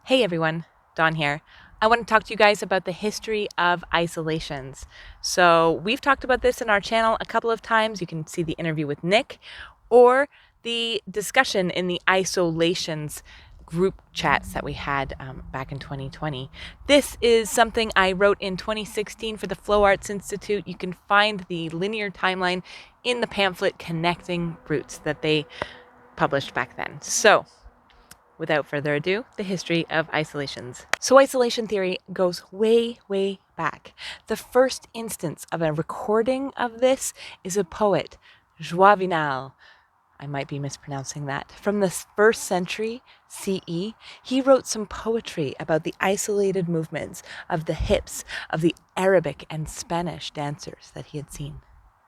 Hey everyone, Dawn here. I want to talk to you guys about the history of isolations. So, we've talked about this in our channel a couple of times. You can see the interview with Nick or the discussion in the isolations group chats that we had back in 2020. This is something I wrote in 2016 for the Flow Arts Institute. You can find the linear timeline in the pamphlet Connecting Roots that they published back then. So, without further ado, the history of isolations. So isolation theory goes way, way back. The first instance of a recording of this is a poet, Joavinal. I might be mispronouncing that. From the 1st century CE, he wrote some poetry about the isolated movements of the hips of the Arabic and Spanish dancers that he had seen.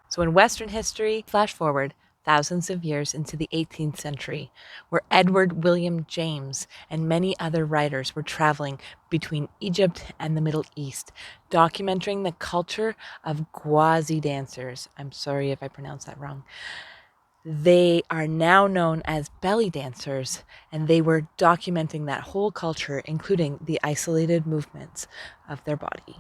So in Western history, flash forward thousands of years into the 18th century, where Edward William James and many other writers were traveling between Egypt and the Middle East, documenting the culture of Gwazi dancers. I'm sorry if I pronounced that wrong. They are now known as belly dancers, and they were documenting that whole culture, including the isolated movements of their body.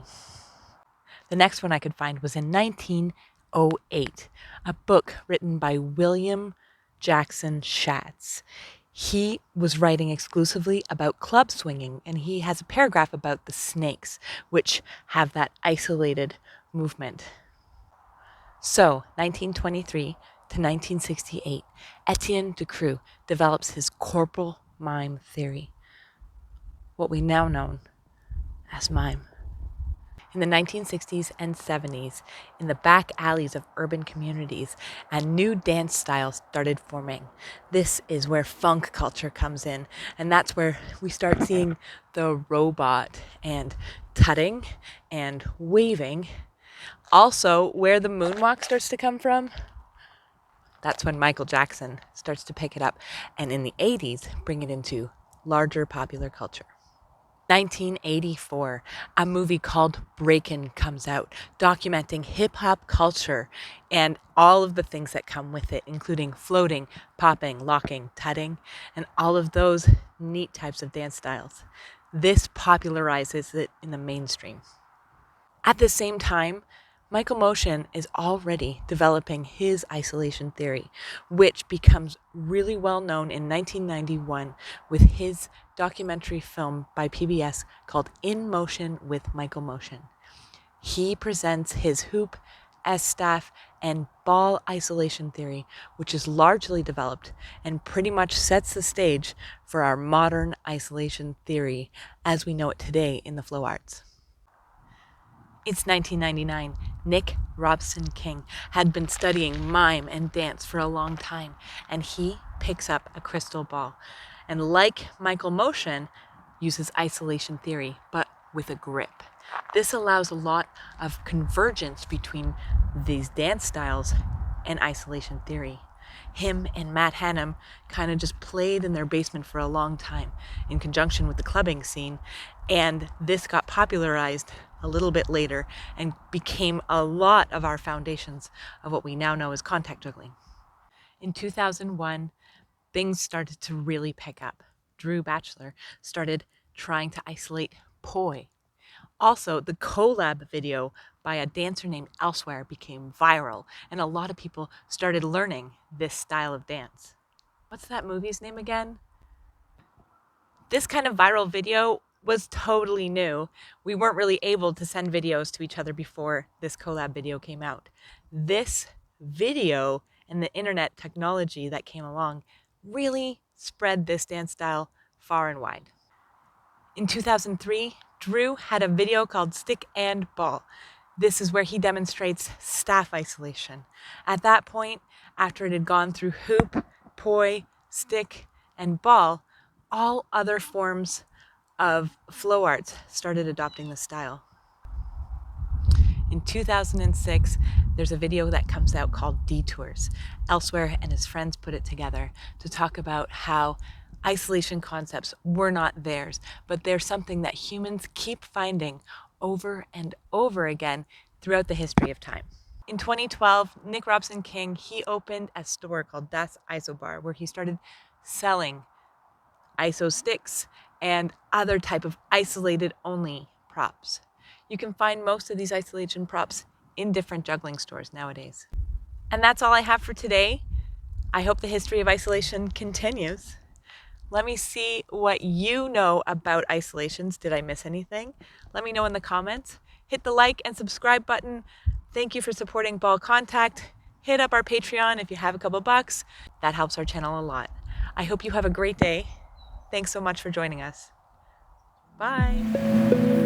The next one I could find was in 1908, a book written by William Jackson Schatz. He was writing exclusively about club swinging, and he has a paragraph about the snakes, which have that isolated movement. So, 1923 to 1968, Etienne Decroux develops his corporal mime theory, what we now know as mime. In the 1960s and 70s, in the back alleys of urban communities, a new dance style started forming. This is where funk culture comes in, and that's where we start seeing the robot and tutting and waving. Also, where the moonwalk starts to come from, that's when Michael Jackson starts to pick it up, and in the 80s, bring it into larger popular culture. 1984, a movie called Breakin' comes out, documenting hip-hop culture and all of the things that come with it, including floating, popping, locking, tutting, and all of those neat types of dance styles. This popularizes it in the mainstream. At the same time, Michael Motion is already developing his isolation theory, which becomes really well known in 1991 with his documentary film by PBS called In Motion with Michael Motion. He presents his hoop, S-staff, and ball isolation theory, which is largely developed and pretty much sets the stage for our modern isolation theory as we know it today in the flow arts. It's 1999. Nick Robson King had been studying mime and dance for a long time, and he picks up a crystal ball. And like Michael Motion, uses isolation theory, but with a grip. This allows a lot of convergence between these dance styles and isolation theory. Him and Matt Hannum kind of just played in their basement for a long time in conjunction with the clubbing scene, and this got popularized a little bit later and became a lot of our foundations of what we now know as contact juggling. In 2001, things started to really pick up. Drew Batchlor started trying to isolate poi. Also, the collab video by a dancer named Elsewhere became viral, and a lot of people started learning this style of dance. What's that movie's name again? This kind of viral video was totally new. We weren't really able to send videos to each other before this collab video came out. This video and the internet technology that came along really spread this dance style far and wide. In 2003, Drew had a video called Stick and Ball. This is where he demonstrates staff isolation. At that point, after it had gone through hoop, poi, stick, and ball, all other forms of flow arts started adopting the style. In 2006, there's a video that comes out called Detours. Elsewhere and his friends put it together to talk about how isolation concepts were not theirs, but they're something that humans keep finding over and over again throughout the history of time. In 2012, Nick Robson King, he opened a store called Das Iso Bar, where he started selling iso sticks and other type of isolated only props. You can find most of these isolation props in different juggling stores nowadays. And that's all I have for today. I hope the history of isolation continues. Let me see what you know about isolations. Did I miss anything? Let me know in the comments. Hit the like and subscribe button. Thank you for supporting Ball Contact. Hit up our Patreon if you have a couple bucks. That helps our channel a lot. I hope you have a great day. Thanks so much for joining us. Bye.